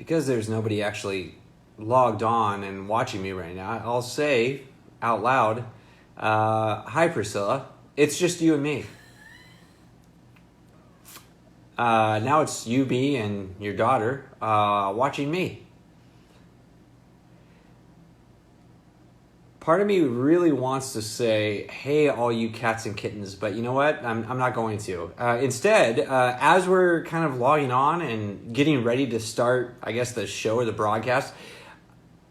because there's nobody actually logged on and watching me right now, I'll say out loud, hi Priscilla, it's just you and me. Now it's you, B, and your daughter watching me. Part of me really wants to say, hey, all you cats and kittens, but you know what? I'm not going to. Instead, as we're kind of logging on and getting ready to start, I guess, the show or the broadcast,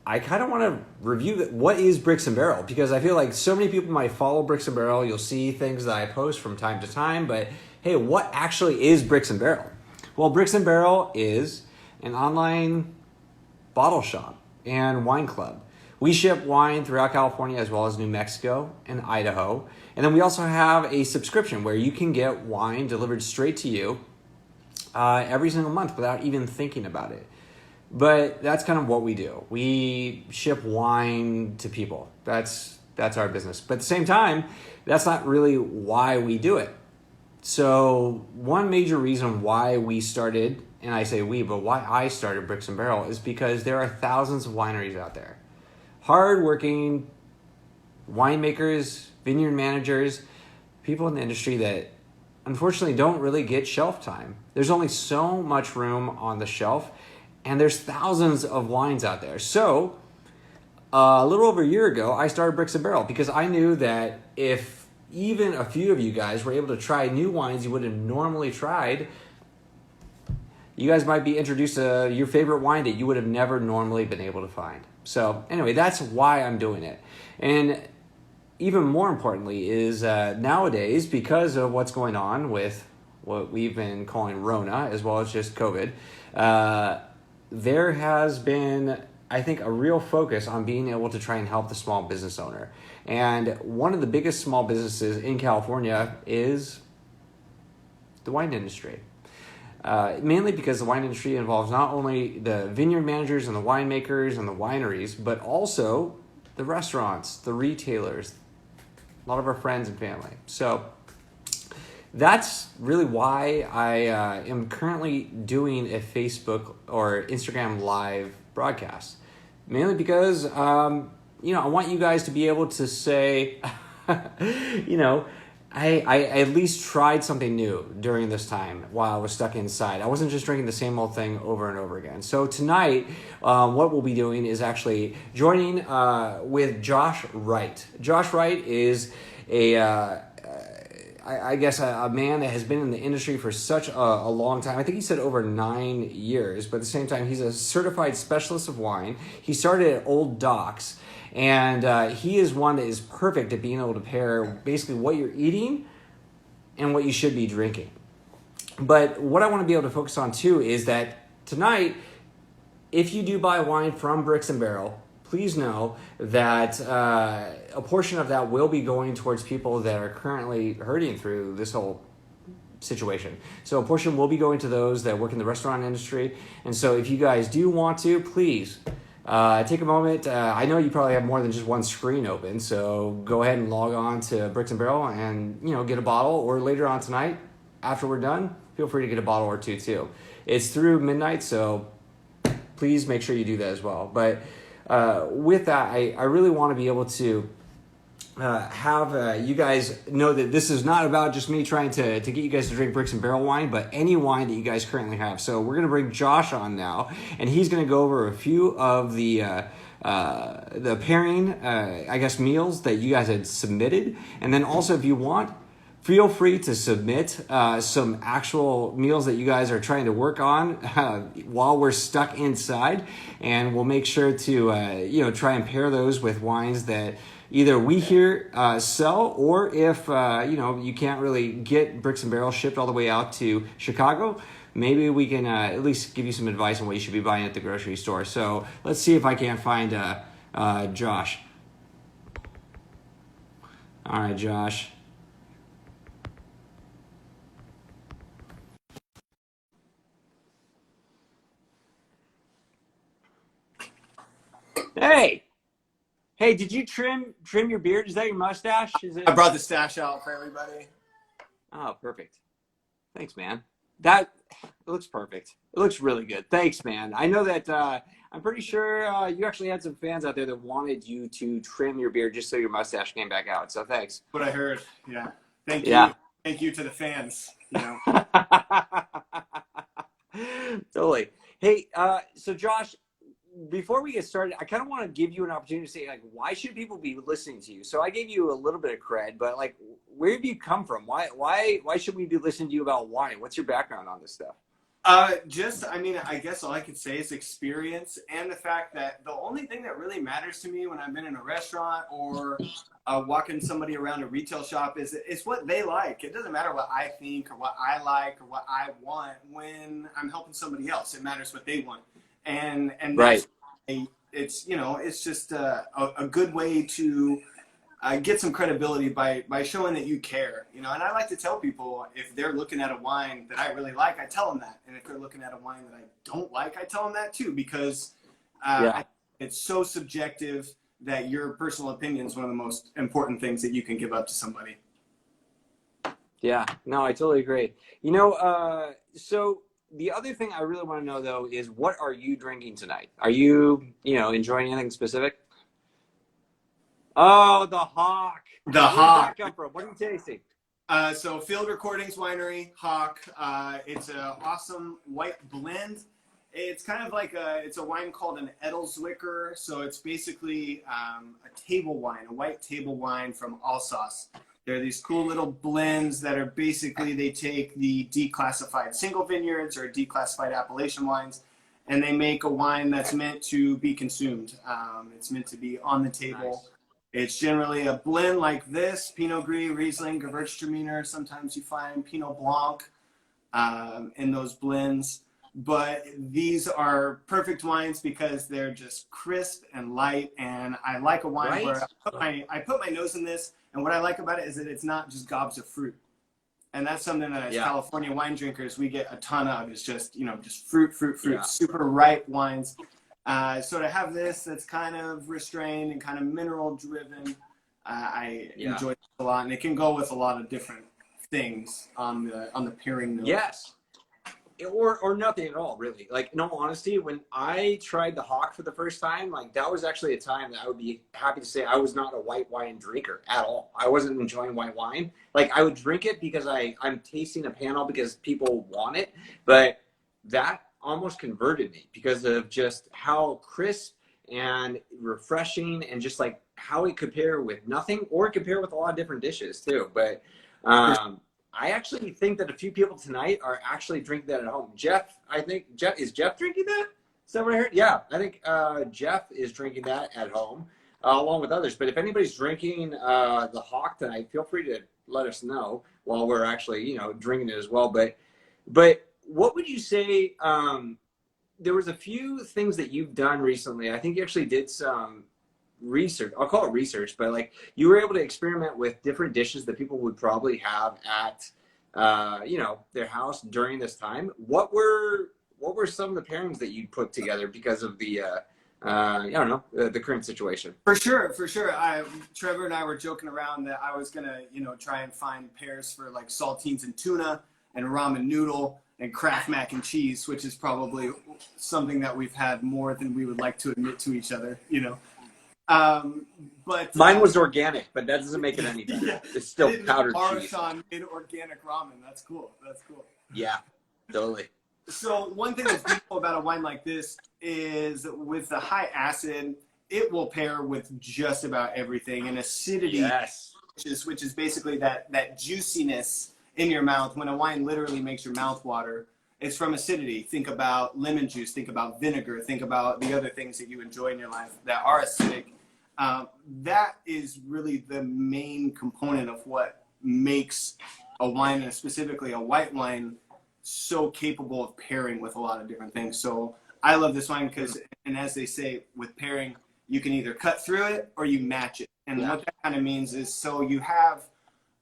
I kind of want to review what is Bricks and Barrel, because I feel like so many people might follow Bricks and Barrel. You'll see things that I post from time to time, but hey, what actually is Bricks and Barrel? Well, Bricks and Barrel is an online bottle shop and wine club. We ship wine throughout California as well as New Mexico and Idaho. And then we also have a subscription where you can get wine delivered straight to you every single month without even thinking about it. But that's kind of what we do. We ship wine to people. That's our business. But at the same time, that's not really why we do it. So one major reason why we started, and I say we, but why I started Bricks and Barrel is because there are thousands of wineries out there. Hardworking winemakers, vineyard managers, people in the industry that unfortunately don't really get shelf time. There's only so much room on the shelf, and there's thousands of wines out there. So a little over a year ago, I started Bricks and Barrel because I knew that if even a few of you guys were able to try new wines you would have normally tried, you guys might be introduced to your favorite wine that you would have never normally been able to find. So anyway, that's why I'm doing it. And even more importantly is nowadays, because of what's going on with what we've been calling Rona, as well as just COVID, there has been, I think, a real focus on being able to try and help the small business owner. And one of the biggest small businesses in California is the wine industry. Mainly because the wine industry involves not only the vineyard managers and the winemakers and the wineries, but also the restaurants, the retailers, a lot of our friends and family. So that's really why I am currently doing a Facebook or Instagram live broadcast. Mainly because, I want you guys to be able to say, I at least tried something new during this time while I was stuck inside. I wasn't just drinking the same old thing over and over again. So tonight, what we'll be doing is actually joining with Josh Wright. Josh Wright is a man that has been in the industry for such a long time. I think he said over 9 years, but at the same time, he's a certified specialist of wine. He started at Old Docks. And he is one that is perfect at being able to pair basically what you're eating and what you should be drinking. But what I want to be able to focus on too is that tonight, if you do buy wine from Bricks and Barrel, please know that a portion of that will be going towards people that are currently hurting through this whole situation. So a portion will be going to those that work in the restaurant industry. And so if you guys do want to, please take a moment. I know you probably have more than just one screen open, so go ahead and log on to Bricks and Barrel and get a bottle. Or later on tonight, after we're done, feel free to get a bottle or two too. It's through midnight, so please make sure you do that as well. But with that, I really want to be able to have you guys know that this is not about just me trying to get you guys to drink Bricks and Barrel wine, but any wine that you guys currently have. So we're going to bring Josh on now, and he's going to go over a few of the pairing, meals that you guys had submitted. And then also, if you want, feel free to submit some actual meals that you guys are trying to work on while we're stuck inside, and we'll make sure to try and pair those with wines that either we here sell, or if you can't really get Bricks and Barrel shipped all the way out to Chicago, maybe we can at least give you some advice on what you should be buying at the grocery store. So let's see if I can't find Josh. All right, Josh. Hey. Hey, did you trim your beard? Is that your mustache? Is it? I brought the stash out for everybody. Oh, perfect. Thanks, man. That it looks perfect. It looks really good. Thanks, man. I know that I'm pretty sure you actually had some fans out there that wanted you to trim your beard just so your mustache came back out. So thanks. What I heard. Yeah. Thank you. Yeah. Thank you to the fans. You know. Totally. Hey, so Josh, before we get started, I kind of want to give you an opportunity to say, like, why should people be listening to you? So I gave you a little bit of cred, but like, where have you come from? Why should we be listening to you about wine? What's your background on this stuff? I mean, I guess all I could say is experience and the fact that the only thing that really matters to me when I've been in a restaurant or walking somebody around a retail shop is what they like. It doesn't matter what I think or what I like or what I want when I'm helping somebody else. It matters what they want. And Right. that's, it's, it's just a good way to get some credibility by showing that you care, and I like to tell people if they're looking at a wine that I really like, I tell them that. And if they're looking at a wine that I don't like, I tell them that too, because it's so subjective that your personal opinion is one of the most important things that you can give up to somebody. Yeah, no, I totally agree. So the other thing I really want to know though is what are you drinking tonight? Are you, enjoying anything specific? Oh, the Hawk. The Where Hawk. did that come from? What are you tasting? So Field Recordings Winery, Hawk. It's an awesome white blend. It's kind of like it's a wine called an Edelswicker. So it's basically a table wine, a white table wine from Alsace. They're these cool little blends that are basically, they take the declassified single vineyards or declassified appellation wines, and they make a wine that's meant to be consumed. It's meant to be on the table. Nice. It's generally a blend like this: Pinot Gris, Riesling, Gewürztraminer. Sometimes you find Pinot Blanc in those blends. But these are perfect wines because they're just crisp and light. And I like a wine where I put my nose in this. And what I like about it is that it's not just gobs of fruit. And that's something that as California wine drinkers, we get a ton of. It's just, just fruit, super ripe wines. So to have this that's kind of restrained and kind of mineral driven, I enjoy it a lot, and it can go with a lot of different things on the pairing note. Yes, or nothing at all, really. Like, in all honesty, when I tried the Hawk for the first time, like that was actually a time that I would be happy to say I was not a white wine drinker at all. I wasn't enjoying white wine. Like, I would drink it because I'm tasting a panel because people want it, but that almost converted me because of just how crisp and refreshing and just like how it could pair with nothing or compare with a lot of different dishes too. But I actually think that a few people tonight are actually drinking that at home. Is Jeff drinking that? Is that what I heard? Yeah, I think Jeff is drinking that at home along with others. But if anybody's drinking the Hawk tonight, feel free to let us know while we're actually, drinking it as well. But what would you say, there was a few things that you've done recently. I think you actually did some research. I'll call it research, but like you were able to experiment with different dishes that people would probably have at, their house during this time. What were some of the pairings that you put together because of the, the current situation? For sure. Trevor and I were joking around that I was gonna, try and find pairs for like saltines and tuna and ramen noodle and Kraft mac and cheese, which is probably something that we've had more than we would like to admit to each other, But mine was organic, but that doesn't make it any better. Yeah. It's still powdered cheese. Artisan made organic ramen. That's cool. Yeah, totally. So one thing that's beautiful about a wine like this is with the high acid, it will pair with just about everything. And acidity, which is basically that juiciness in your mouth when a wine literally makes your mouth water. It's from acidity. Think about lemon juice, think about vinegar, think about the other things that you enjoy in your life that are acidic. That is really the main component of what makes a wine, and specifically a white wine, so capable of pairing with a lot of different things. So I love this wine because, and as they say, with pairing, you can either cut through it or you match it. And what that kind of means is, so you have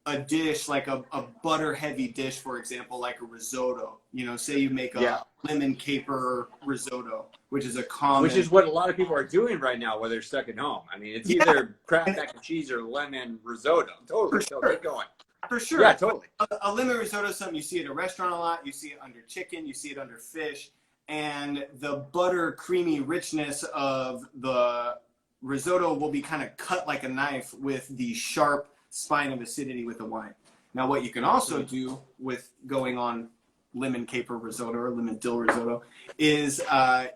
a dish, like a butter heavy dish, for example, like a risotto, say you make a lemon caper risotto, which is what a lot of people are doing right now while they're stuck at home. I mean, it's either Kraft mac and cheese or lemon risotto. Totally. So keep going. For sure. Yeah, totally. A lemon risotto is something you see at a restaurant a lot. You see it under chicken. You see it under fish. And the butter creamy richness of the risotto will be kind of cut like a knife with the sharp spine of acidity with the wine. Now, what you can also do with going on lemon caper risotto or lemon dill risotto is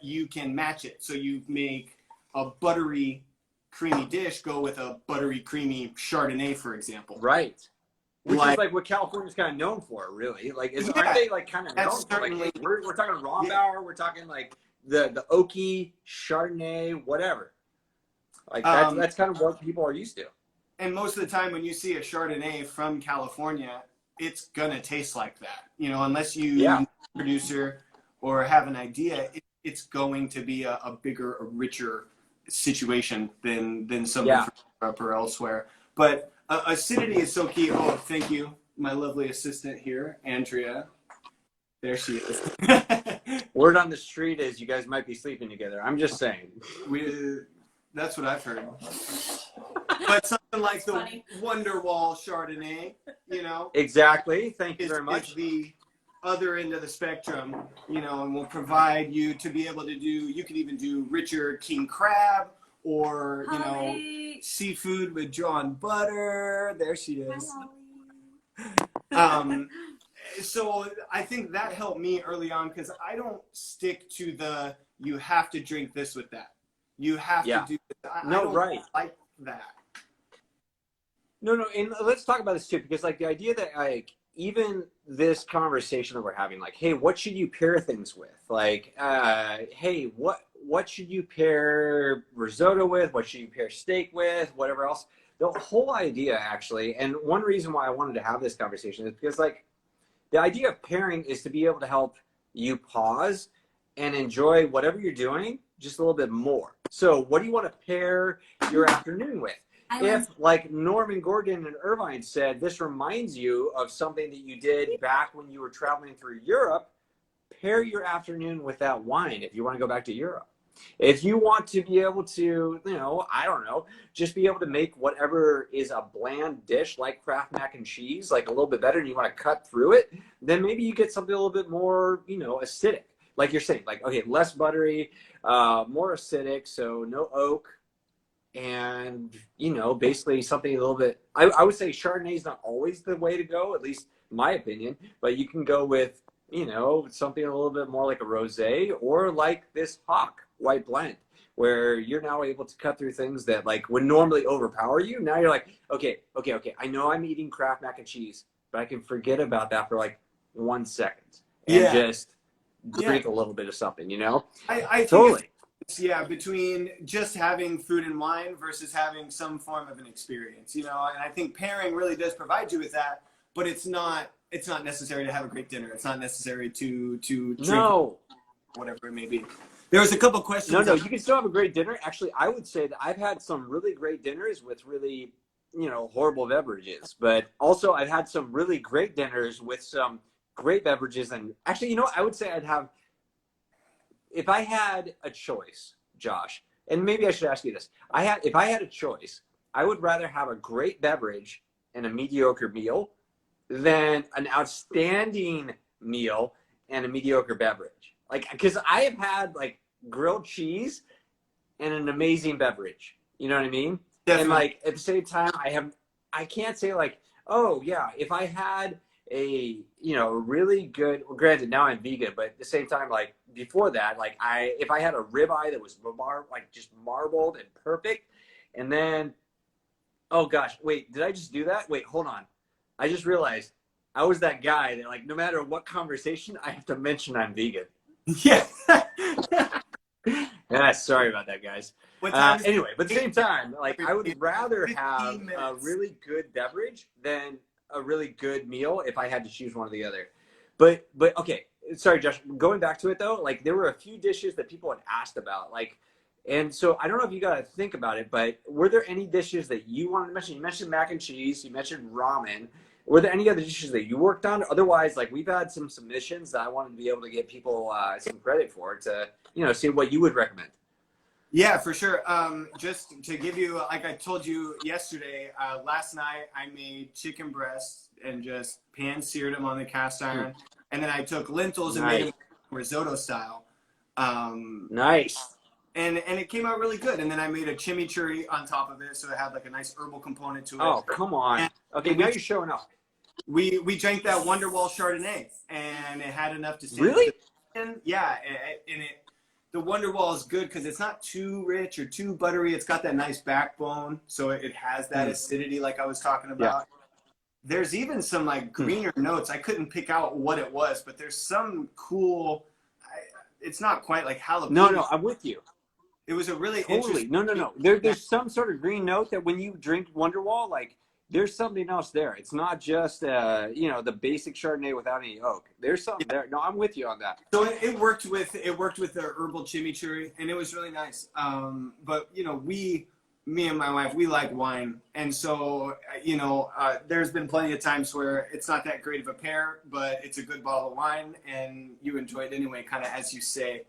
you can match it. So you make a buttery creamy dish go with a buttery creamy Chardonnay, for example. Right. Which is like what California's kind of known for, really. Like, aren't they like kind of known for? Like, hey, we're talking Rombauer, we're talking like the oaky Chardonnay, whatever. Like that's kind of what people are used to. And most of the time, when you see a Chardonnay from California, it's gonna taste like that. You know, unless you producer or have an idea, it's going to be a bigger, a richer situation than something from Europe or elsewhere. But acidity is so key. Oh, thank you, my lovely assistant here, Andrea. There she is. Word on the street is you guys might be sleeping together. I'm just saying. That's what I've heard. But something like the Wonderwall Chardonnay, you know. Exactly. Thank you very much. Is the other end of the spectrum, you know, and will provide you to be able to do, you could even do richer king crab or, you know, seafood with drawn butter. There she is. So I think that helped me early on because I don't stick to the, you have to drink this with that. You have to do this. I don't like that. No, and let's talk about this too, because like the idea that like even this conversation that we're having, like, hey, what should you pair things with? Like, hey, what should you pair risotto with? What should you pair steak with? Whatever else. The whole idea, actually, and one reason why I wanted to have this conversation is because like the idea of pairing is to be able to help you pause and enjoy whatever you're doing just a little bit more. So what do you want to pair your afternoon with? If, like Norman Gordon and Irvine said, this reminds you of something that you did back when you were traveling through Europe, pair your afternoon with that wine if you want to go back to Europe. If you want to be able to, you know, I don't know, just be able to make whatever is a bland dish like Kraft mac and cheese, like a little bit better, and you want to cut through it, then maybe you get something a little bit more, you know, acidic. Like you're saying, like, okay, less buttery, more acidic, so no oak. And, you know, basically something a little bit, I would say Chardonnay is not always the way to go, at least in my opinion, but you can go with, you know, something a little bit more like a rosé or like this Hawk white blend where you're now able to cut through things that like would normally overpower you. Now you're like, okay. I know I'm eating Kraft mac and cheese, but I can forget about that for like 1 second and just drink a little bit of something, you know? I totally. Yeah, between just having food and wine versus having some form of an experience, you know, and I think pairing really does provide you with that, but it's not necessary to have a great dinner. It's not necessary to drink whatever it may be. There was a couple questions. No, you can still have a great dinner. Actually, I would say that I've had some really great dinners with really, you know, horrible beverages, but also I've had some really great dinners with some great beverages. And actually, you know what? I would say I'd have, if I had a choice, Josh, and maybe I should ask you this. If I had a choice, I would rather have a great beverage and a mediocre meal than an outstanding meal and a mediocre beverage. Like, because I have had like grilled cheese and an amazing beverage. You know what I mean? Definitely. And like at the same time, I can't say like, oh yeah, if I had a, you know, really good, well, granted now I'm vegan, but at the same time, like before that, like if I had a ribeye that was like just marbled and perfect, and then, oh gosh, wait, did I just do that? Wait, hold on. I just realized I was that guy that like, no matter what conversation, I have to mention I'm vegan. Yeah. Yeah, sorry about that, guys. Anyway, but at the same time, like I would rather have a really good beverage than a really good meal if I had to choose one or the other. But okay, sorry, Josh, going back to it though, like there were a few dishes that people had asked about, like, and so I don't know if you got to think about it, but were there any dishes that you wanted to mention? You mentioned mac and cheese, you mentioned ramen. Were there any other dishes that you worked on? Otherwise, like we've had some submissions that I wanted to be able to get people some credit for to, you know, see what you would recommend. Yeah, for sure. Just to give you, like I told you yesterday, last night I made chicken breasts and just pan seared them on the cast iron, and then I took lentils and made Nice. them risotto style. Nice. And it came out really good. And then I made a chimichurri on top of it, so it had like a nice herbal component to it. Oh, come on. Okay, now you're showing off. We drank that Wonderwall Chardonnay, and it had enough to stand. Really? Yeah, and it the Wonderwall is good because it's not too rich or too buttery. It's got that nice backbone, so it has that acidity like I was talking about. Yeah. There's even some like greener notes. I couldn't pick out what it was, but there's some cool. It's not quite like jalapeno. No, I'm with you. It was a really totally. No. There's some sort of green note that when you drink Wonderwall, like there's something else there. It's not just the basic Chardonnay without any oak. There's something there. No, I'm with you on that. So it worked with the herbal chimichurri, and it was really nice. But me and my wife, we like wine, and so there's been plenty of times where it's not that great of a pair, but it's a good bottle of wine, and you enjoy it anyway, kind of as you say.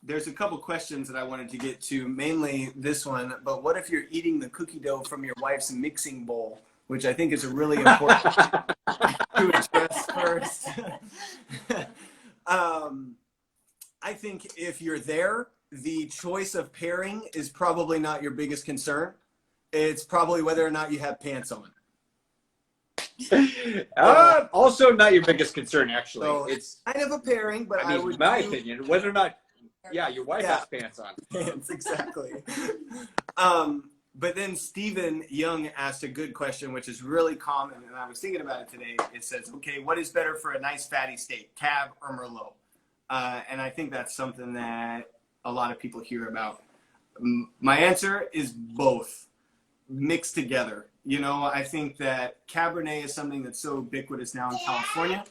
There's a couple questions that I wanted to get to, mainly this one, but what if you're eating the cookie dough from your wife's mixing bowl, which I think is a really important to address first. I think if you're there, the choice of pairing is probably not your biggest concern. It's probably whether or not you have pants on. Also not your biggest concern, actually. So it's kind of a pairing, but I would, in my opinion, whether or not, your wife has pants on. Pants, exactly. But then Stephen Young asked a good question, which is really common, and I was thinking about it today. It says, okay, what is better for a nice fatty steak, Cab or Merlot? And I think that's something that a lot of people hear about. My answer is both mixed together. I think that Cabernet is something that's so ubiquitous now in California,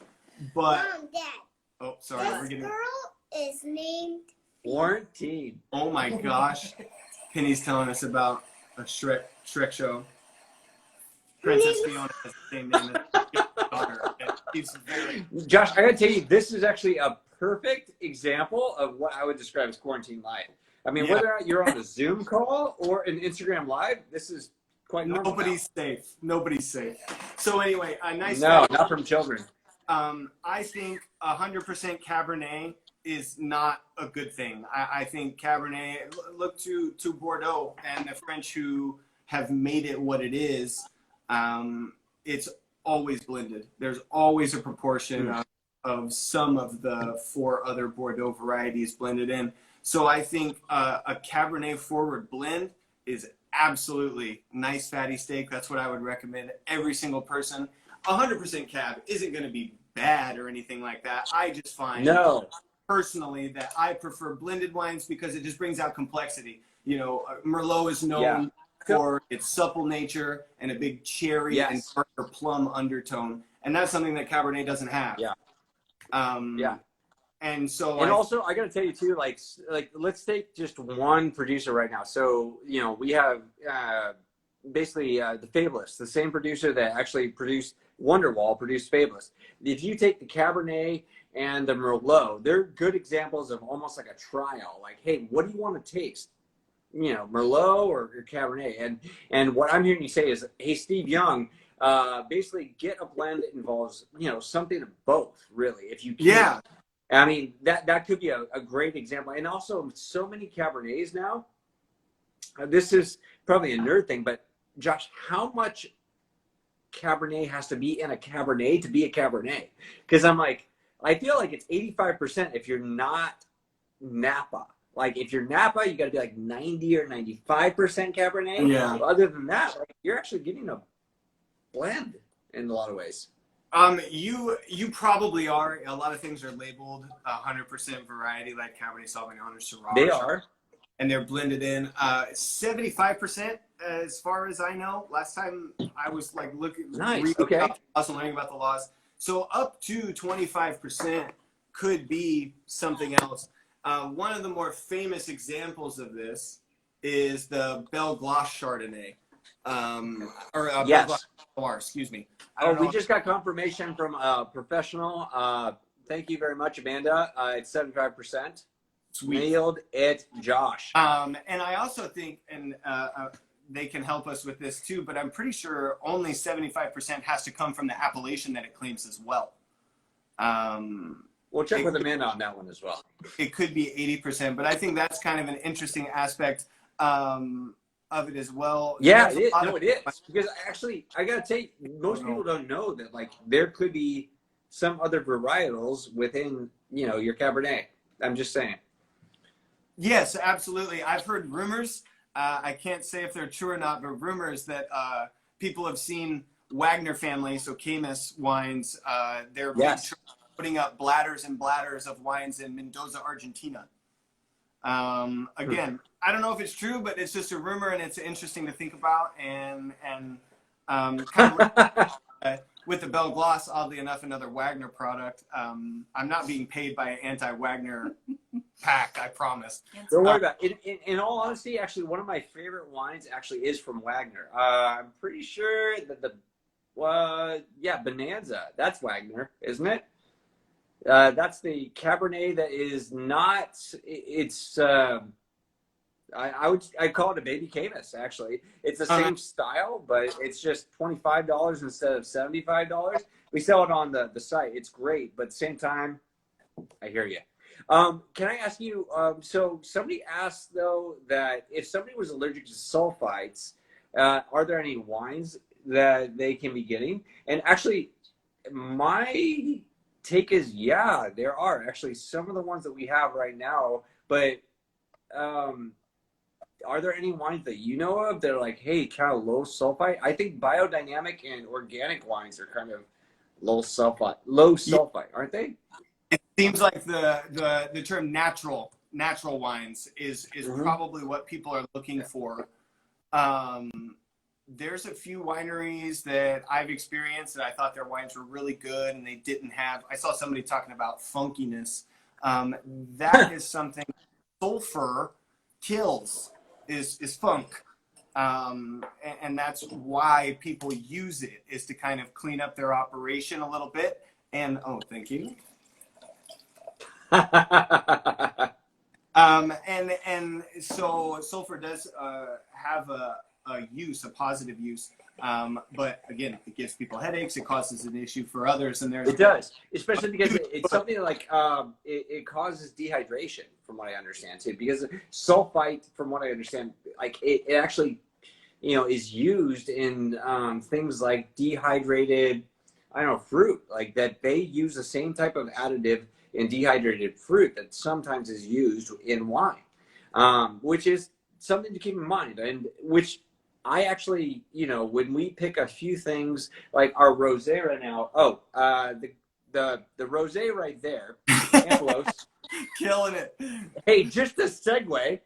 but Mom, Dad, oh, sorry, we're getting. This girl is named Quarantine. Oh my gosh, Penny's telling us about a Shrek show. Princess Fiona has the same name as his daughter. She's very... Josh, I gotta tell you, this is actually a perfect example of what I would describe as quarantine life. I mean, whether or not you're on a Zoom call or an Instagram live, this is quite normal. Nobody's safe. Nobody's safe. So anyway, a nice. No, not from children. I think 100% Cabernet is not a good thing. I think Cabernet. Look to Bordeaux and the French who have made it what it is. It's always blended. There's always a proportion of some of the 4 other Bordeaux varieties blended in. So I think a Cabernet forward blend is absolutely nice fatty steak. That's what I would recommend every single person. 100% Cab isn't going to be bad or anything like that. I just find personally that I prefer blended wines because it just brings out complexity. Merlot is known for its supple nature and a big cherry and darker plum undertone, and that's something that Cabernet doesn't have. And so, also, I got to tell you too, like let's take just one producer right now. So, we have basically the Fabulous, the same producer that actually produced Wonderwall, produced Fabulous. If you take the Cabernet and the Merlot, they're good examples of almost like a trial. Like, hey, what do you want to taste? Merlot or Cabernet? And what I'm hearing you say is, hey, Steve Young, basically get a blend that involves, something of both, really, if you can. Yeah. I mean, that could be a great example. And also, so many Cabernets now, this is probably a nerd thing, but Josh, how much Cabernet has to be in a Cabernet to be a Cabernet? Because I feel like it's 85% if you're not Napa. Like, if you're Napa, you got to be like 90 or 95% Cabernet. Yeah. Other than that, you're actually getting a blend in a lot of ways. You probably are. A lot of things are labeled 100% variety, like Cabernet Sauvignon or Syrah. They are. And they're blended in. 75%, as far as I know. Last time I was looking, reading about the laws and learning about the laws. So up to 25% could be something else. One of the more famous examples of this is the Belle Gloss Chardonnay. Belle Gloss Noir, excuse me. We just got confirmation from a professional. Thank you very much, Amanda. It's 75%. Sweet. Nailed it, Josh. And I also think, and they can help us with this too, but I'm pretty sure only 75% has to come from the appellation that it claims as well. We'll check with them in on that one as well. It could be 80%, but I think that's kind of an interesting aspect of it as well. Yeah, it is. No, it is. Because actually, I got to tell you, most people don't know that, like, there could be some other varietals within, you know, your Cabernet. I'm just saying. Yes, absolutely. I've heard rumors. I can't say if they're true or not, but rumors that people have seen Wagner family, so Camus wines, they're putting up bladders and bladders of wines in Mendoza, Argentina. Again, I don't know if it's true, but it's just a rumor, and it's interesting to think about. And kind of with the Belle Gloss, oddly enough, another Wagner product. I'm not being paid by an anti-Wagner pack, I promise. Don't worry about it. In all honesty, actually, one of my favorite wines actually is from Wagner. I'm pretty sure that Bonanza, that's Wagner, isn't it? That's the Cabernet that is not, it's, I'd call it a baby Camus, actually. It's the same style, but it's just $25 instead of $75. We sell it on the site. It's great, but at the same time, I hear you. Can I ask you, so somebody asked, though, that if somebody was allergic to sulfites, are there any wines that they can be getting? And actually, my take is, yeah, there are actually some of the ones that we have right now, but are there any wines that you know of that are like, hey, kind of low sulfite? I think biodynamic and organic wines are kind of low sulfite, aren't they? It seems like the term natural wines is probably what people are looking for. There's a few wineries that I've experienced that I thought their wines were really good, and they didn't have. I saw somebody talking about funkiness. That is something sulfur kills. Is funk, and that's why people use it, is to kind of clean up their operation a little bit. And thank you. And so sulfur does have a use, a positive use, but again, it gives people headaches. It causes an issue for others, and it does, especially because it's something like it causes dehydration, from what I understand too. Because sulfite, from what I understand, like it actually, you know, is used in things like dehydrated, I don't know, fruit, like that. They use the same type of additive in dehydrated fruit that sometimes is used in wine, which is something to keep in mind, and which I actually, you know, when we pick a few things like our rosé right now, the rosé right there, Ampelos, killing it. Hey, just a segue,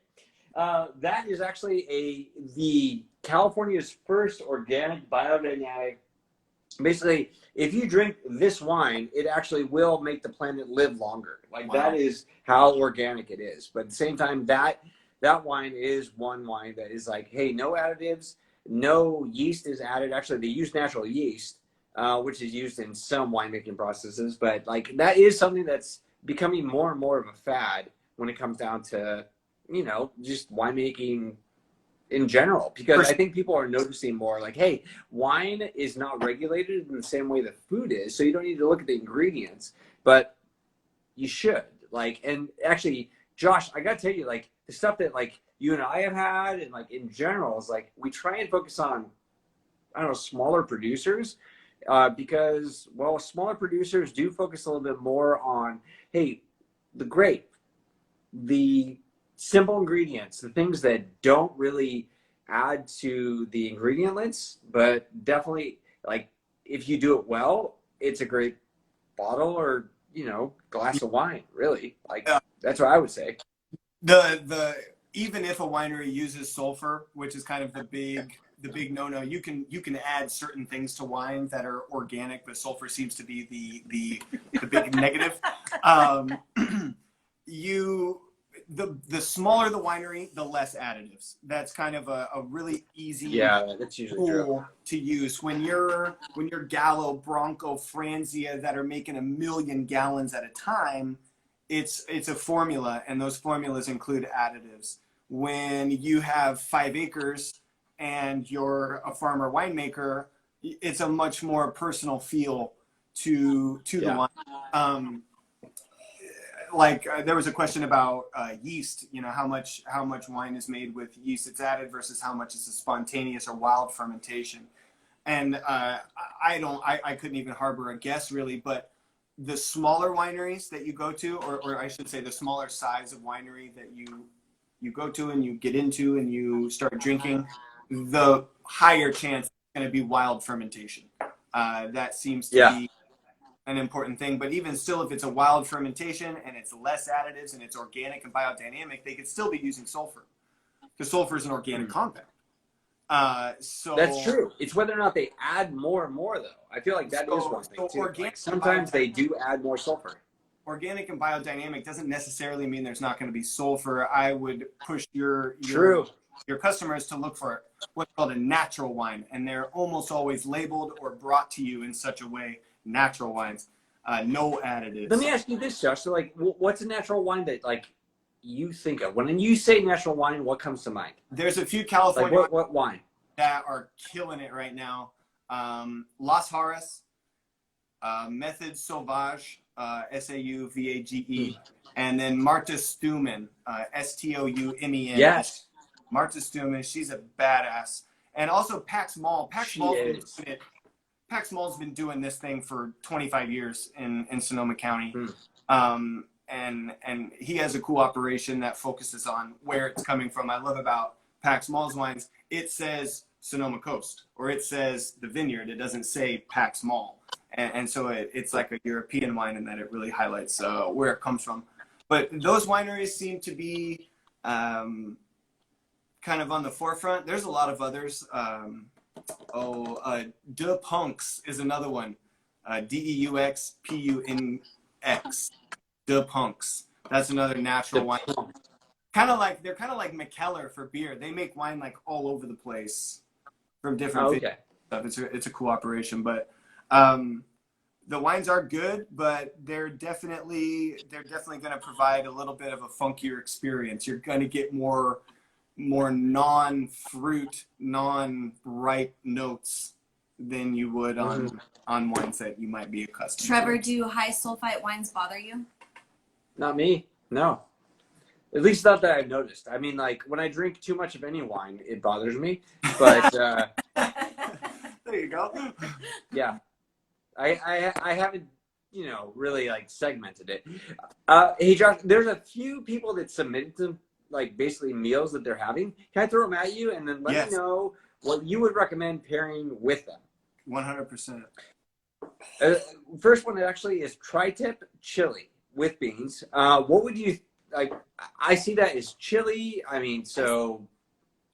that is actually the California's first organic biodynamic. Basically, if you drink this wine, it actually will make the planet live longer. Like, wow. That is how organic it is. But at the same time, that wine is one wine that is like, hey, no additives, no yeast is added. Actually, they use natural yeast, which is used in some winemaking processes. But like, that is something that's becoming more and more of a fad when it comes down to, you know, just winemaking in general, because I think people are noticing more like, hey, wine is not regulated in the same way that food is, so you don't need to look at the ingredients, but you should. Like, and actually, Josh, I gotta tell you, like, the stuff that like you and I have had, and like in general, is like we try and focus on, I don't know, smaller producers, because, well, smaller producers do focus a little bit more on, hey, the grape, the simple ingredients, the things that don't really add to the ingredient list, but definitely, like, if you do it well, it's a great bottle or, you know, glass of wine, really. Like, that's what I would say. The even if a winery uses sulfur, which is kind of the big no-no, you can add certain things to wine that are organic, but sulfur seems to be the big negative. The smaller the winery, the less additives. That's kind of a really easy that's usually tool to use. When you're Gallo, Bronco, Franzia that are making 1 million gallons at a time, it's a formula, and those formulas include additives. When you have 5 acres and you're a farmer winemaker, it's a much more personal feel to the wine. There was a question about yeast. You know, how much wine is made with yeast that's added versus how much is a spontaneous or wild fermentation. And I couldn't even harbor a guess really, but the smaller wineries that you go to, or I should say the smaller size of winery that you go to and you get into and you start drinking, the higher chance it's going to be wild fermentation. That seems to be an important thing. But even still, if it's a wild fermentation and it's less additives and it's organic and biodynamic, they could still be using sulfur, because sulfur is an organic compound. So that's true. It's whether or not they add more and more, though. I feel like that is one thing too. Like sometimes they do add more sulfur. Organic and biodynamic doesn't necessarily mean there's not going to be sulfur. I would push your customers to look for what's called a natural wine, and they're almost always labeled or brought to you in such a way. Natural wines, no additives. Let me ask you this, Josh. So, like, what's a natural wine that like you think of when you say natural wine? What comes to mind? There's a few California what wine that are killing it right now. Las Jarras, Method Sauvage, Sauvage, and then Marta Steumen, Stoumen. Yes, Marta Steumen. She's a badass. And also Pax Mall. Pax Mall's been doing this thing for 25 years in Sonoma County. And he has a cool operation that focuses on where it's coming from. I love about Pax Mall's wines, it says Sonoma Coast, or it says the vineyard. It doesn't say Pax Mall. And so it's like a European wine in that it really highlights where it comes from. But those wineries seem to be kind of on the forefront. There's a lot of others. De Punks is another one. Deux Punx. De Punks. That's another natural wine. They're kind of like McKellar for beer. They make wine like all over the place from different stuff. It's a cool operation, but the wines are good, but they're definitely going to provide a little bit of a funkier experience. You're going to get more non-fruit, non-ripe notes than you would on wines that you might be accustomed to. Trevor, do high sulfite wines bother you? Not me. No. At least not that I've noticed. I mean, like, when I drink too much of any wine, it bothers me. But there you go. Yeah. I haven't, really like segmented it. Hey, Josh, there's a few people that submitted to like basically meals that they're having. Can I throw them at you and then let me know what you would recommend pairing with them? 100%. First one actually is tri-tip chili with beans. What would you like? I see that as chili. I mean, so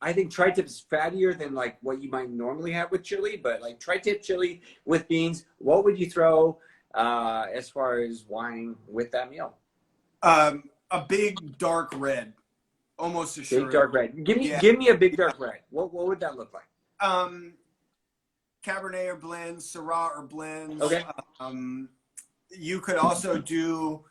I think tri-tip is fattier than like what you might normally have with chili, but like tri-tip chili with beans, what would you throw as far as wine with that meal? A big dark red, almost a big dark red. Give me a big dark red. What would that look like? Cabernet or blends, Syrah or blends. Okay. You could also do.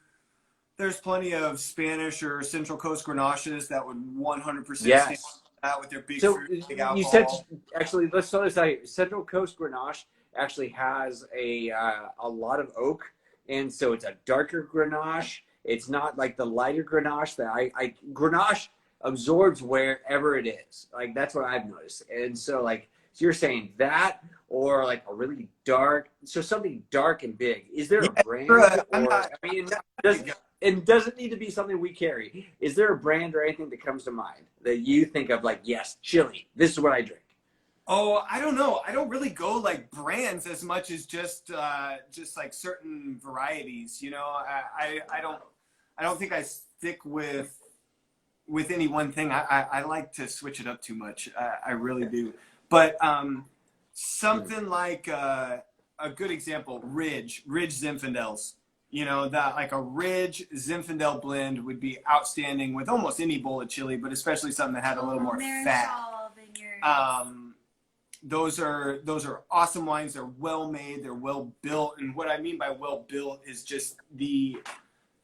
There's plenty of Spanish or Central Coast Grenaches that would 100% stand out with their big fruit, big alcohol. You said actually, let's tell this out. Central Coast Grenache actually has a lot of oak, and so it's a darker Grenache. It's not like the lighter Grenache that Grenache absorbs wherever it is. Like that's what I've noticed. And so so you're saying that, or like a really dark, so something dark and big. Is there a brand? It doesn't need to be something we carry. Is there a brand or anything that comes to mind that you think of like, yes, chili, this is what I drink? Oh, I don't know. I don't really go like brands as much as just like certain varieties. I don't think I stick with any one thing. I like to switch it up too much. I really do. But something like a good example, Ridge Zinfandels. That like a Ridge Zinfandel blend would be outstanding with almost any bowl of chili, but especially something that had a little more fat. Those are awesome wines. They're well made. They're well built. And what I mean by well built is just the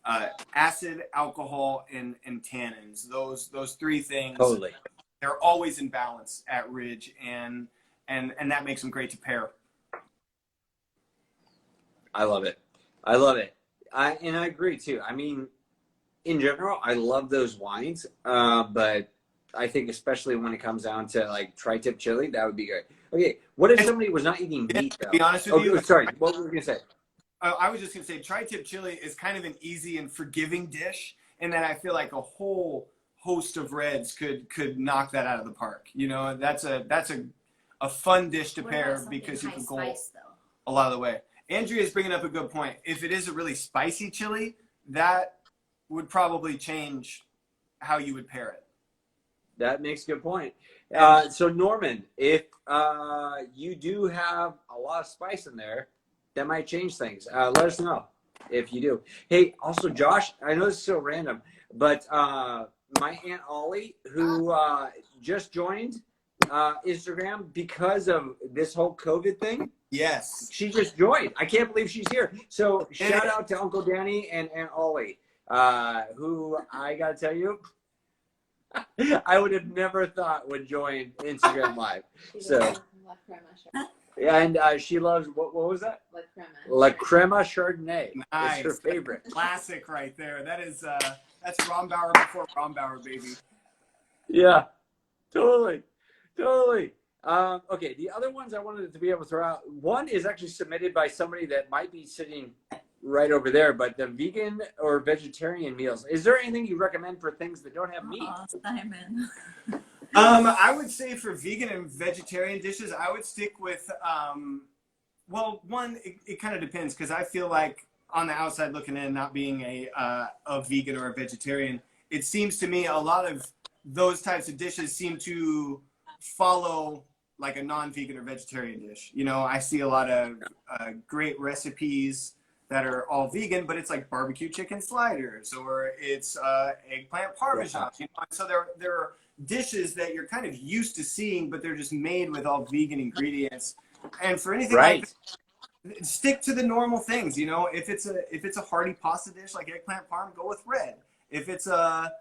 acid, alcohol, and tannins. Those three things. Totally. They're always in balance at Ridge, and that makes them great to pair. I love it. I love it. I agree too. I mean, in general, I love those wines, but I think especially when it comes down to like tri-tip chili, that would be great. Okay, what if somebody was not eating meat though? To be honest with you, sorry, what were we gonna say? I was just gonna say tri-tip chili is kind of an easy and forgiving dish, and then I feel like a whole host of reds could knock that out of the park. You know, that's a fun dish to What pair about something because you high can go spice, though? a lot of the way. Andrea is bringing up a good point. If it is a really spicy chili, that would probably change how you would pair it. That makes a good point. So Norman, if you do have a lot of spice in there, that might change things. Let us know if you do. Hey, also Josh, I know this is so random, but my Aunt Ollie, who just joined Instagram because of this whole COVID thing. Yes. She just joined. I can't believe she's here. So shout out to Uncle Danny and Aunt Ollie, who I got to tell you, I would have never thought would join Instagram Live. So, yeah, and she loves, what was that? La Crema Chardonnay. Nice. It's her favorite. Classic right there. That is, that's Rombauer before Rombauer, baby. Yeah, totally. Okay, the other ones I wanted to be able to throw out, one is actually submitted by somebody that might be sitting right over there, but the vegan or vegetarian meals. Is there anything you recommend for things that don't have meat? Simon. I would say for vegan and vegetarian dishes, I would stick with, well, one, it kind of depends, because I feel like on the outside looking in, not being a vegan or a vegetarian, it seems to me a lot of those types of dishes seem to follow like a non-vegan or vegetarian dish. You know, I see a lot of great recipes that are all vegan, but it's like barbecue chicken sliders, or it's eggplant parmesan. You know? So there are dishes that you're kind of used to seeing, but they're just made with all vegan ingredients. And for anything like that, stick to the normal things. You know, if it's a hearty pasta dish like eggplant parm, go with red. If it's a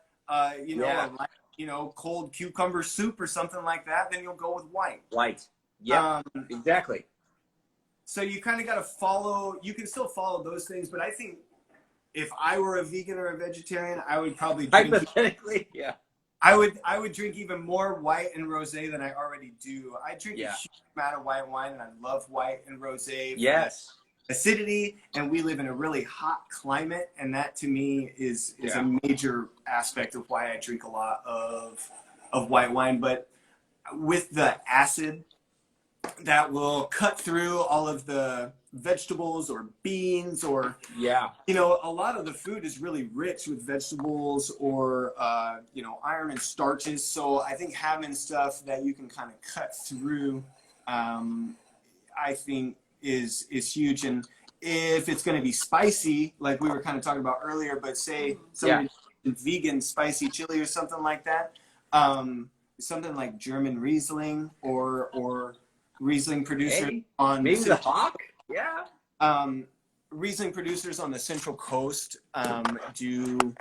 cold cucumber soup or something like that, then you'll go with white. White. Yeah, exactly. So you kind of got to follow, you can still follow those things, but I think if I were a vegan or a vegetarian, I would probably drink, hypothetically, yeah. I would drink even more white and rosé than I already do. I drink a huge amount of white wine, and I love white and rosé. Yes. Acidity, and we live in a really hot climate, and that to me is a major aspect of why I drink a lot of white wine. But with the acid, that will cut through all of the vegetables or beans, or you know, a lot of the food is really rich with vegetables or iron and starches. So I think having stuff that you can kind of cut through, I think is huge. And if it's going to be spicy, like we were kind of talking about earlier, but say somebody vegan spicy chili or something like that, something like German Riesling or Riesling producers on maybe the Hawk. Riesling producers on the Central Coast do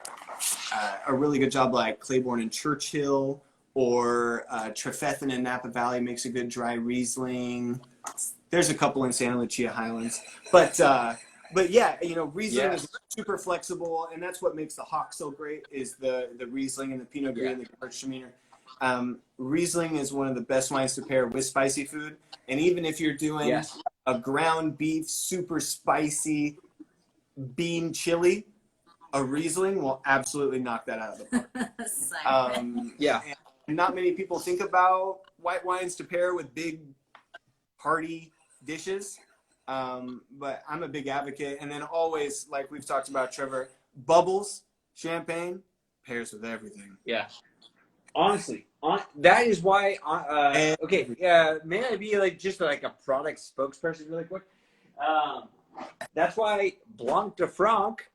a really good job, like Claiborne and Churchill, or Trefethen in Napa Valley makes a good dry Riesling. There's a couple in Santa Lucia Highlands, but yeah, you know, Riesling is super flexible, and that's what makes the Hawk so great, is the Riesling and the Pinot Gris and the Gewürztraminer. Riesling is one of the best wines to pair with spicy food, and even if you're doing a ground beef super spicy bean chili, a Riesling will absolutely knock that out of the park. And not many people think about white wines to pair with big hearty dishes, but I'm a big advocate. And then always, like we've talked about, Trevor, bubbles, champagne pairs with everything. Honestly, that is why. May I be like just like a product spokesperson really quick? That's why Blanc de Franc.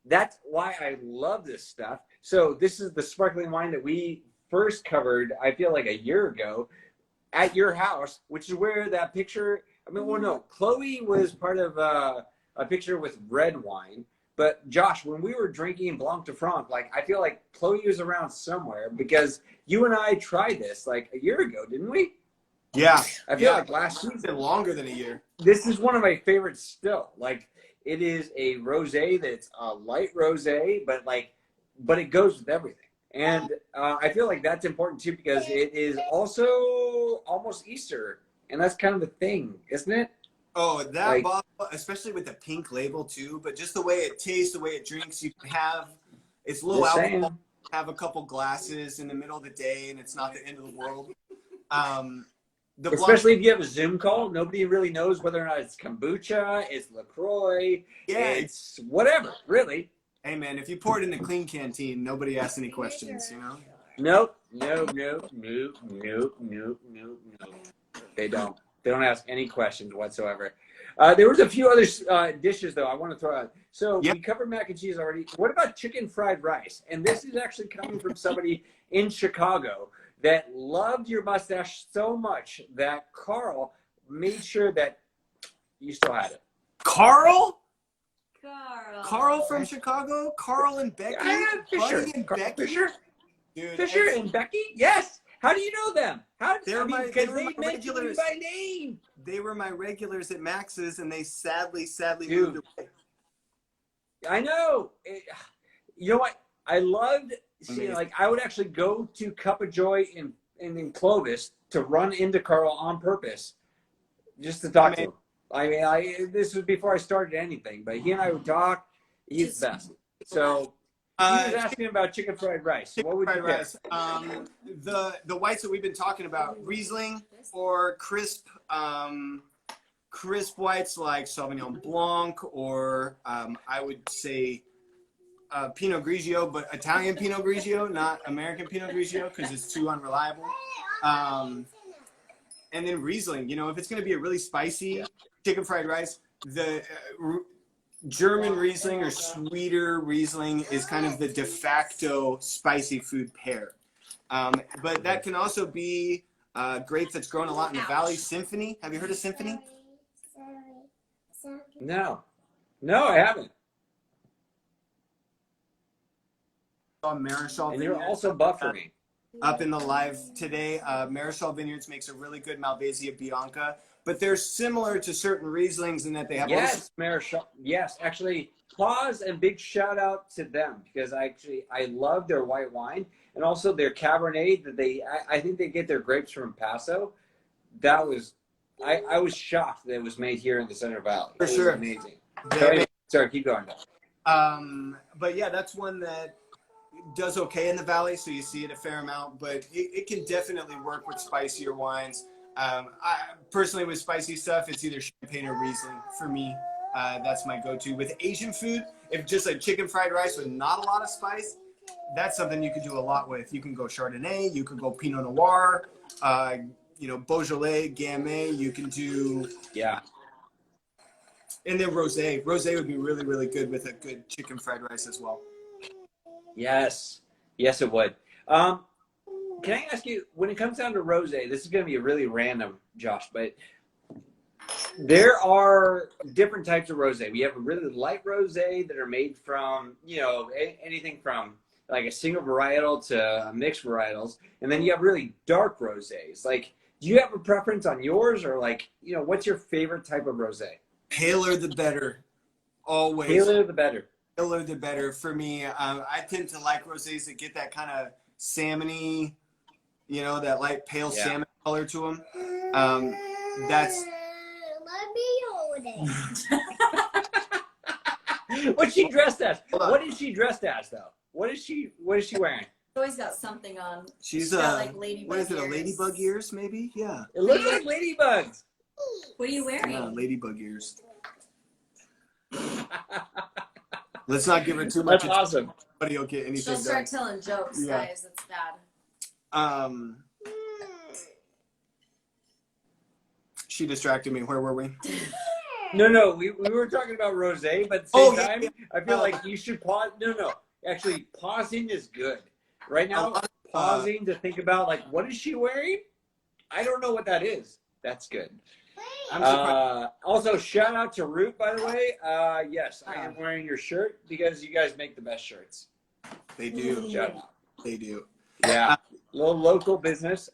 That's why I love this stuff. So this is the sparkling wine that we first covered, I feel like a year ago, at your house, which is where that picture. I mean, well, no, Chloe was part of a picture with red wine, But Josh, when we were drinking Blanc de Franc, like I feel like Chloe was around somewhere because you and I tried this like a year ago, didn't we? Yeah. I feel like last It's season. been longer than a year. This is one of my favorites still. Like it is a rosé that's a light rosé, but it goes with everything. And I feel like that's important too because it is also almost Easter, and that's kind of the thing, isn't it? Oh, that Like- bottle, especially with the pink label too, but just the way it tastes, the way it drinks, you can have, it's low Just alcohol, saying. have a couple glasses in the middle of the day, and it's not the end of the world. The Especially if you have a Zoom call, nobody really knows whether or not it's kombucha, it's LaCroix, Yeah. it's whatever, really. Hey man, if you pour it in a clean canteen, nobody asks any questions, you know? Nope. They don't. They don't ask any questions whatsoever. There was a few other dishes, though, I want to throw out. So Yep. we covered mac and cheese already. What about chicken fried rice? And this is actually coming from somebody in Chicago that loved your mustache so much that Carl made sure that you still had it. Carl? Carl. Carl from Chicago? Carl and Becky? Yeah, Fisher. Buddy and Carl Becky? Fisher. Dude, Fisher it's- and Becky? Yes. How do you know them? How? They were my because they mentioned you regulars. by name. they were my regulars at Max's, and they sadly Dude. moved away. I know. You know what? I loved seeing, Amazing. like, I would actually go to Cup of Joy in Clovis to run into Carl on purpose just to talk to him. I mean, this was before I started anything, but he and I would talk. He's the best. So he was asking about chicken fried rice. Chicken What would you fried pick? rice. The whites that we've been talking about, Riesling or crisp whites like Sauvignon Blanc, or I would say Pinot Grigio, but Italian Pinot Grigio, not American Pinot Grigio, because it's too unreliable. And then Riesling, you know, if it's going to be a really spicy chicken fried rice, the German Riesling or sweeter Riesling is kind of the de facto spicy food pair. But that can also be grape that's grown a lot in the valley. Symphony. Have you heard of Symphony? No, I haven't. Marischal And you're Vineyards also buffering. up in the live today. Marischal Vineyards makes a really good Malvasia Bianca, but they're similar to certain Rieslings in that they have Yes, Marischal. Yes, actually, pause and big shout out to them because I love their white wine and also their Cabernet that I think they get their grapes from Paso. That was, I was shocked that it was made here in the Central Valley. For It was sure. amazing. They So anyway, sorry, keep going. But yeah, that's one that does okay in the valley, so you see it a fair amount, but it can definitely work with spicier wines. I personally, with spicy stuff, it's either champagne or Riesling for me. That's my go-to. With Asian food, if just like chicken fried rice with not a lot of spice, that's something you could do a lot with. You can go Chardonnay, you could go Pinot Noir, Beaujolais, Gamay. You can do, Yeah. and then rosé. Rosé would be really, really good with a good chicken fried rice as well. Yes, it would. Can I ask you, when it comes down to rosé, this is going to be really random, Josh, but there are different types of rosé. We have a really light rosé that are made from, anything from like a single varietal to mixed varietals, and then you have really dark rosés. Like, do you have a preference on yours, or like, what's your favorite type of rosé? Paler the better, always. Paler the better. Paler the better for me. I tend to like rosés that get that kind of salmony, that light pale salmon color to them. That's. Let me hold it. What's she dressed as? Hold on. What is she dressed as, though? What is she wearing? Always got something on. She's got, like, ladybug what is it? A ears. ladybug ears, maybe? Yeah. It looks like ladybugs. What are you wearing? Yeah, ladybug ears. Let's not give her too much. That's awesome. Nobody will get anything She'll done. start telling jokes, Yeah. guys. It's bad. She distracted me. Where were we? No, we were talking about rosé, but at the same time, I feel like you should pause. No, actually, pausing is good. Right now, pausing to think about, like, what is she wearing? I don't know what that is. That's good. I'm surprised. Also, shout out to Root, by the way. Yes, I am wearing your shirt because you guys make the best shirts. They do. Shout out. They do. Yeah, little local business.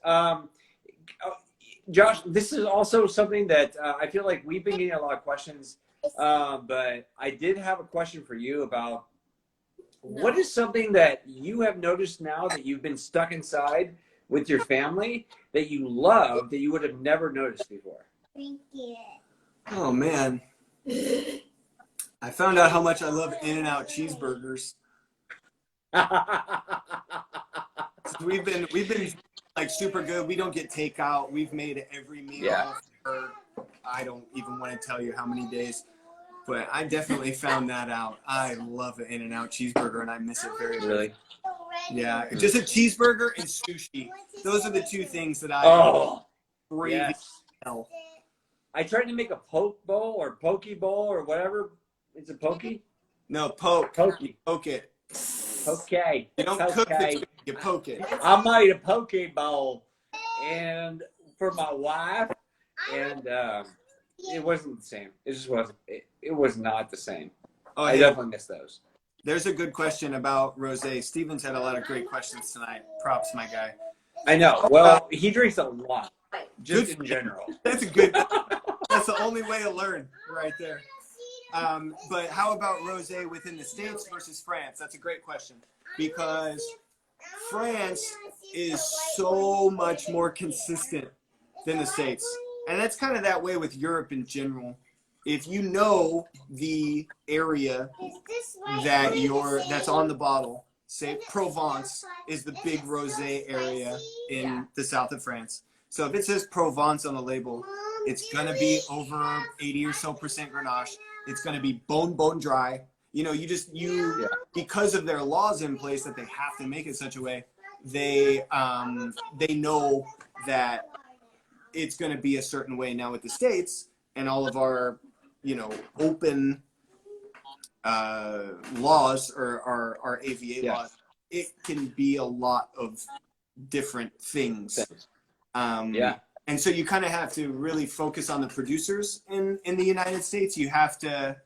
Josh, this is also something that I feel like we've been getting a lot of questions, but I did have a question for you about what is something that you have noticed now that you've been stuck inside with your family that you love that you would have never noticed before? Thank you. Oh man, I found out how much I love In-N-Out cheeseburgers. We've been like super good. We don't get takeout. We've made every meal. Yeah. For, I don't even want to tell you how many days, but I definitely found that out. I love an In-N-Out cheeseburger, and I miss it very much. Really? Yeah, just a cheeseburger and sushi. Those are the two things that I crave. Yes. I tried to make a poke bowl or poke bowl or whatever. It's a pokey? No, poke. Pokey. Poke it. Okay. You don't cook it, you poke it. I made a poke bowl and for my wife, and it wasn't the same. It just wasn't. It was not the same. Oh, I definitely miss those. There's a good question about rosé. Steven's had a lot of great questions tonight. Props, my guy. I know. Well, he drinks a lot, just in general. That's a good. That's the only way to learn, right there. But how about rosé within the States versus France? That's a great question because France is so much more consistent than the States, and that's kind of that way with Europe in general. If you know the area that's on the bottle, say Provence is the big rosé area in the south of France. So if it says Provence on the label, it's gonna be over 80 or so % Grenache. It's gonna be bone dry. You know, because of their laws in place that they have to make it such a way, they know that it's gonna be a certain way. Now with the States and all of our open laws or our AVA laws, it can be a lot of different things. And so you kind of have to really focus on the producers in the United States. You have to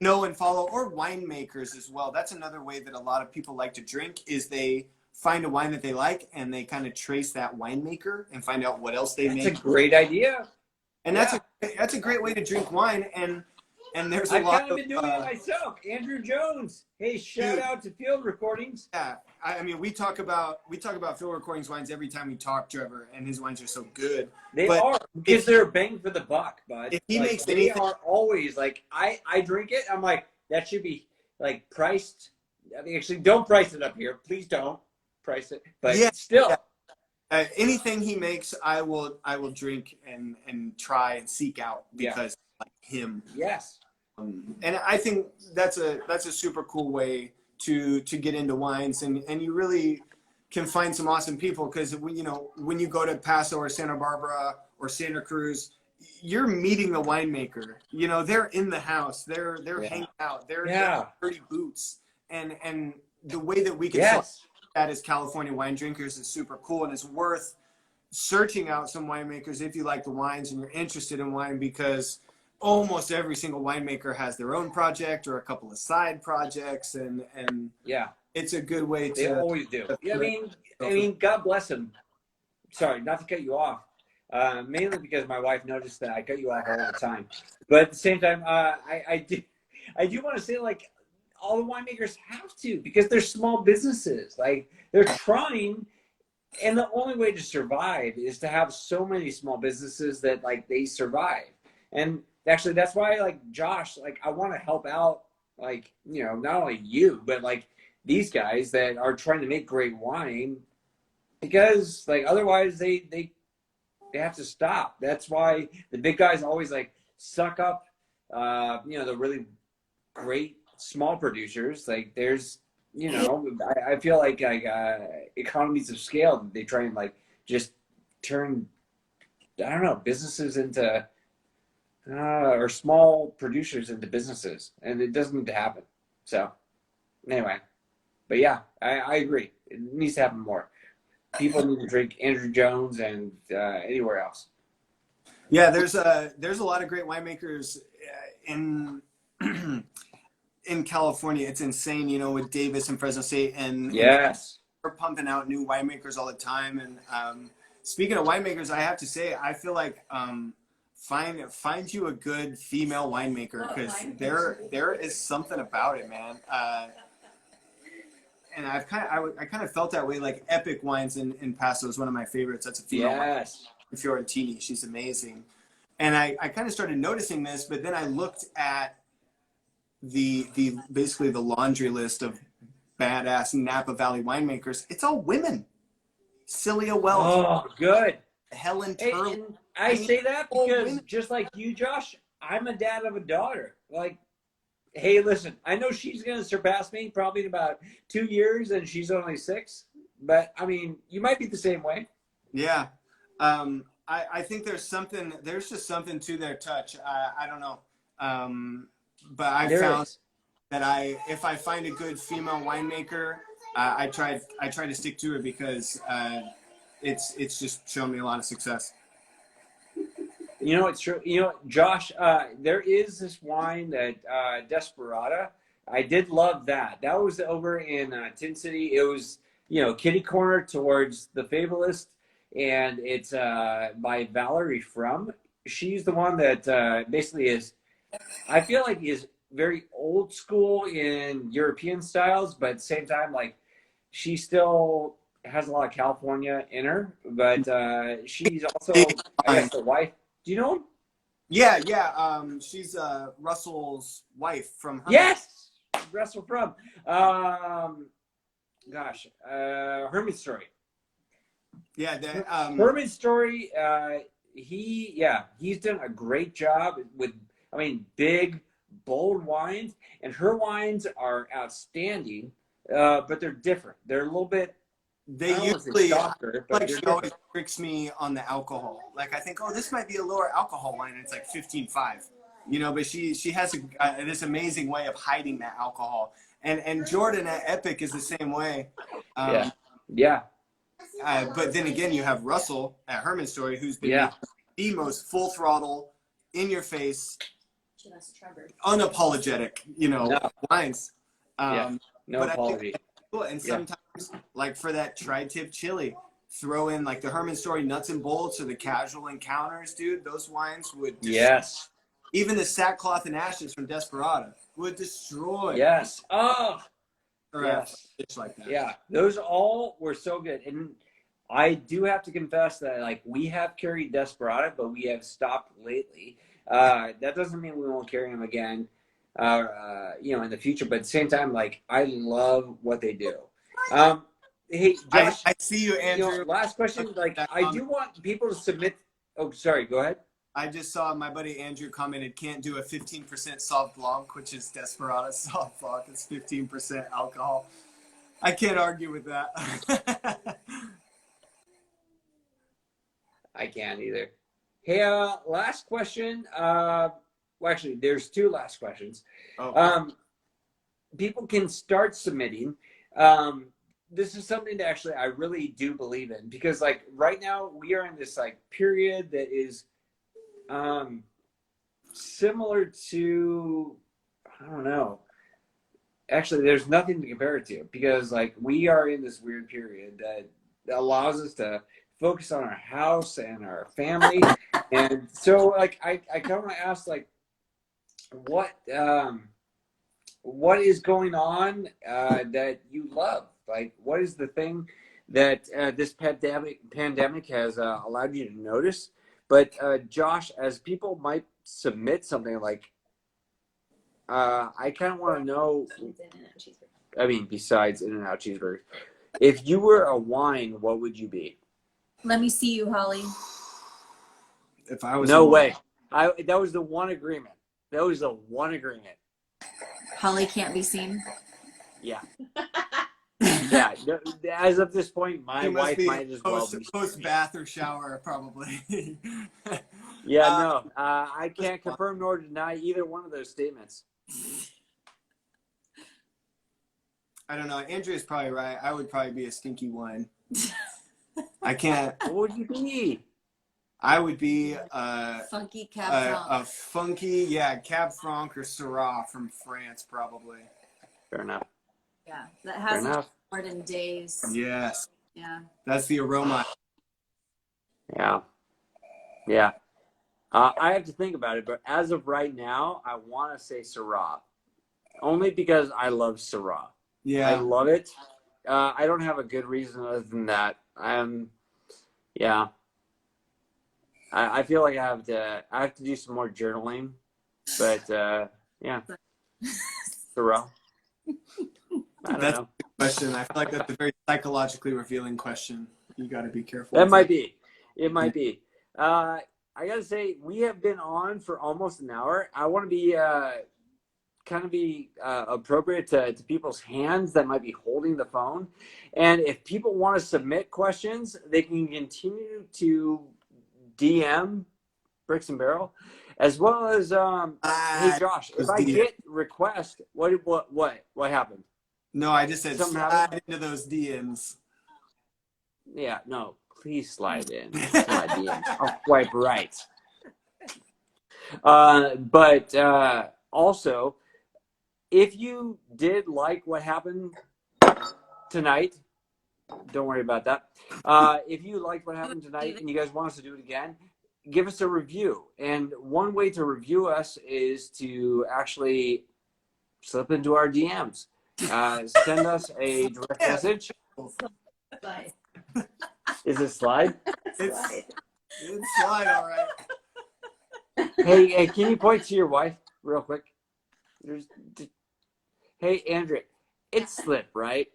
know and follow, or winemakers as well. That's another way that a lot of people like to drink is they find a wine that they like and they kind of trace that winemaker and find out what else they make. That's a great idea. And that's a great way to drink wine. And there's a lot I've kind of been doing it myself. Andrew Jones. Hey, shout out to Field Recordings. Yeah, I mean, we talk about Field Recordings wines every time we talk, Trevor, and his wines are so good. They are because they're bang for the buck, bud. If he makes they anything, are always like I drink it. I'm like that should be like priced. I mean, actually, don't price it up here. Please don't price it. But still. Yeah. Anything he makes, I will drink and try and seek out because like him. Yes. And I think that's a super cool way to get into wines, and you really can find some awesome people because when you go to Paso or Santa Barbara or Santa Cruz, you're meeting the winemaker. They're in the house. They're hanging out. They're dirty boots, and the way that we can that as California wine drinkers is super cool, and it's worth searching out some winemakers if you like the wines and you're interested in wine, because almost every single winemaker has their own project or a couple of side projects, and it's a good way to. They always do. I mean, God bless them. Sorry, not to cut you off. Mainly because my wife noticed that I cut you off all the time, but at the same time, I do want to say, like, all the winemakers have to, because they're small businesses. Like, they're trying, and the only way to survive is to have so many small businesses that like they survive. And actually, that's why, like, Josh, like, I want to help out, like, not only you, but like these guys that are trying to make great wine, because like otherwise they have to stop. That's why the big guys always like suck up, the really great small producers. Like, there's, I feel like economies of scale that they try and like just turn, I don't know, businesses into or small producers into businesses, and it doesn't need to happen. So anyway, but yeah, I agree. It needs to happen more. People need to drink Andrew Jones and anywhere else. Yeah, there's a lot of great winemakers in in California. It's insane, you know, with Davis and Fresno State, and Yes. we're pumping out new winemakers all the time. And speaking of winemakers, I have to say, I feel like find you a good female winemaker, because there is something about it, man. And I kind of felt that way. Like Epic Wines in Paso is one of my favorites. That's a female Yes. Fiorentini. She's amazing. And I kind of started noticing this, but then I looked at the basically the laundry list of badass Napa Valley winemakers. It's all women. Celia Welch, Oh, good. Helen Hey, Turley. and I mean, say that all because women. just like you, Josh, I'm a dad of a daughter. Like, hey, listen, I know she's going to surpass me probably in about 2 years, and she's only 6. But I mean, you might be the same way. Yeah. I think there's just something to their touch. I don't know. But I There found is. that if I find a good female winemaker, I try to stick to it, because it's just shown me a lot of success. You know, it's true. You know, Josh, there is this wine that Desperata. I did love that. That was over in Tin City. It was, you know, kitty corner towards the Fabulist, and it's by Valerie Frum. She's the one that basically is, I feel like, is very old school in European styles, but at the same time, like, she still has a lot of California in her. But she's also, I guess, the wife. Do you know him? Yeah, yeah. She's Russell's wife from Herman. Yes, Russell Frum. Herman Story. Yeah, Herman Story. He's done a great job with, I mean, big, bold wines, and her wines are outstanding. But they're different. They're a little bit. they I don't want to say usually softer, but like they're she always different. tricks me on the alcohol. Like I think, oh, this might be a lower alcohol wine, and it's like 15.5. You know, but she has this amazing way of hiding that alcohol. And Jordan at Epic is the same way. Yeah, yeah, But then again, you have Russell at Herman Story, who's been yeah. the most full throttle, in your face, That's Trevor. unapologetic, you know, No. wines. Yeah. No But I think apology. that's cool. And Yeah. sometimes, like for that tri-tip chili, throw in like the Herman Story nuts and bolts or the casual encounters, dude. Those wines would Yes. even the sackcloth and ashes from Desperado would destroy Yes. Oh, or yes. a dish like that. Yeah. Those all were so good. And I do have to confess that, like, we have carried Desperado, but we have stopped lately. That doesn't mean we won't carry them again, you know, in the future. But at the same time, like, I love what they do. Hey, Josh, I see you, you Andrew. know, last question. Like, I do want people to submit. Oh, sorry. Go ahead. I just saw my buddy Andrew commented, can't do a 15% Sauv Blanc, which is Desperado Sauv Blanc. It's 15% alcohol. I can't argue with that. I can't either. Hey, last question. Well, actually, there's 2 last questions. Oh. People can start submitting. This is something that actually I really do believe in, because, like, right now we are in this, like, period that is similar to, I don't know. Actually, there's nothing to compare it to, because, like, we are in this weird period that allows us to focus on our house and our family. And so, like, I kind of want to ask, like, what is going on that you love? Like, what is the thing that this pandemic has allowed you to notice? But Josh, as people might submit something like, I kind of want to know, I mean, besides In-N-Out cheeseburgers, if you were a wine, what would you be? Let me see you, Holly. If I was No way. That was the one agreement. That was the one agreement. Holly can't be seen. Yeah. Yeah. As of this point, my It must wife be might as well be. post bath or shower, probably. Yeah, no. I can't confirm nor deny either one of those statements. I don't know. Andrea's probably right. I would probably be a stinky wine. I can't. What would you be? I would be Funky Cab Franc. a funky, Cab Franc or Syrah from France, probably. Fair enough. Yeah, that Fair hasn't enough. poured in days. Yes, Yeah. that's the aroma. Yeah. Yeah. I have to think about it, but as of right now, I want to say Syrah. Only because I love Syrah. I Yeah. love it. I don't have a good reason other than that. Yeah. I feel like I have to do some more journaling, but yeah, Syrah. I don't That's know. a good question. I feel like that's a very psychologically revealing question. You got to be careful. That might be. It might be. I gotta say, we have been on for almost an hour. I want to be kind of be appropriate to people's hands that might be holding the phone. And if people want to submit questions, they can continue to DM Bricks and Barrel, as well as hey Josh, if I get request, what happened? No, I just said Something slide happened? into those DMs. Yeah, no, please slide in. Slide DMs. I'll swipe right. But also, if you did like what happened tonight, don't worry about that. If you liked what happened tonight and you guys want us to do it again, give us a review. And one way to review us is to actually slip into our DMs. Send us a direct message. Slide. Is it slide? It's slide, all right. Hey, can you point to your wife real quick? Hey, Andrea, it's slip, right?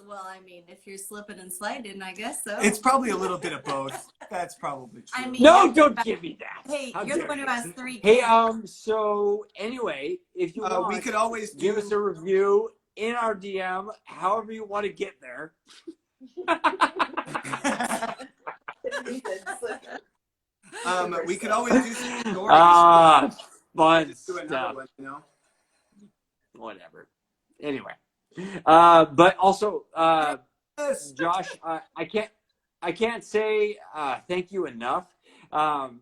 Well, I mean, if you're slipping and sliding, I guess so. It's probably a little bit of both. That's probably true. I mean, No, don't give me that. Hey, How you're the dare one who you. has 3 Hey, kids. so anyway, if you want, we could always give us a review in our DM, however you want to get there. We could always do some stories. Fun Just do another stuff. one, you know? Whatever. Anyway, but also, Yes. Josh, I can't say thank you enough.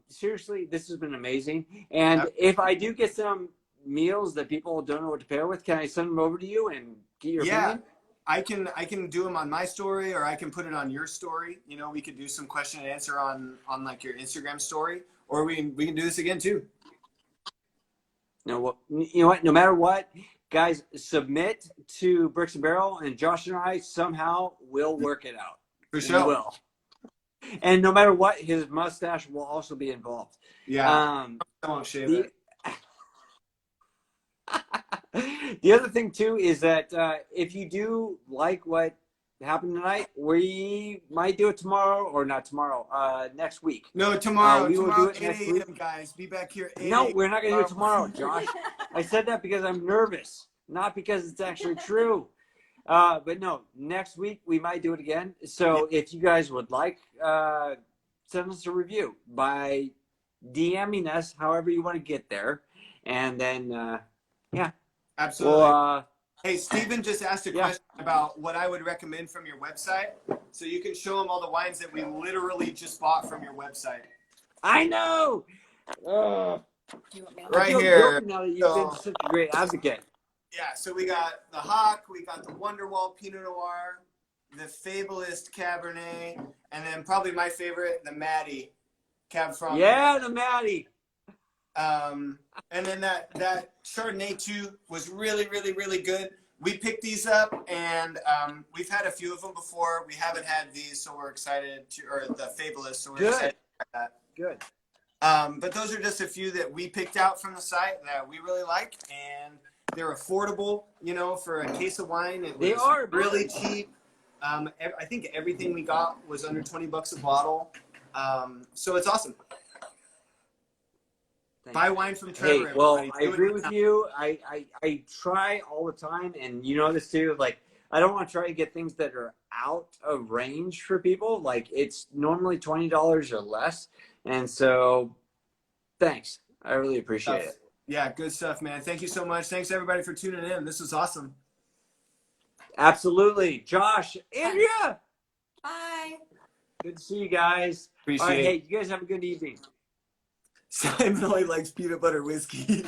Seriously, this has been amazing. And if I do get some meals that people don't know what to pair with, can I send them over to you and get your opinion? I can do them on my story, or I can put it on your story. You know, we could do some question and answer on like your Instagram story, or we can do this again too. No, you know what? No matter what, guys, submit to Bricks and Barrel, and Josh and I somehow will work it out. For sure. We will. And no matter what, his mustache will also be involved. Yeah. I won't shave it. The other thing too is that if you do like what happened tonight, we might do it tomorrow, or not tomorrow, next week. No, tomorrow. We will Tomorrow, do it 8 next a.m. week. guys. Be back here. 8 No, a.m. we're not going to do it tomorrow, Josh. I said that because I'm nervous, not because it's actually true. But no, next week we might do it again. So if you guys would like, send us a review by DMing us, however you want to get there. And then, yeah. Absolutely. Well, hey, Steven just asked a question about what I would recommend from your website. So you can show him all the wines that we literally just bought from your website. I know. Right here. Now that you've been such a great advocate. Yeah, so we got the Hawk, we got the Wonderwall Pinot Noir, the Fabulist Cabernet, and then probably my favorite, the Maddie Cab Franc. Yeah, the Maddie. And then that Chardonnay too was really, really, really good. We picked these up, and we've had a few of them before. We haven't had these, so we're excited to, or the Fabulist, so we're excited to try that. Good. But those are just a few that we picked out from the site that we really like, and they're affordable, you know, for a case of wine. They are really cheap. I think everything we got was under $20 a bottle. So it's awesome. Buy wine from Trevor. Hey, well, I agree with you. I try all the time, and you know this too. Like, I don't want to try to get things that are out of range for people. Like, it's normally $20 or less, and so thanks. I really appreciate it. Yeah, good stuff, man. Thank you so much. Thanks everybody for tuning in. This was awesome. Absolutely, Josh, Andrea. Bye. Good to see you guys. Appreciate All right, it. hey, you guys have a good evening. Simon only likes peanut butter whiskey.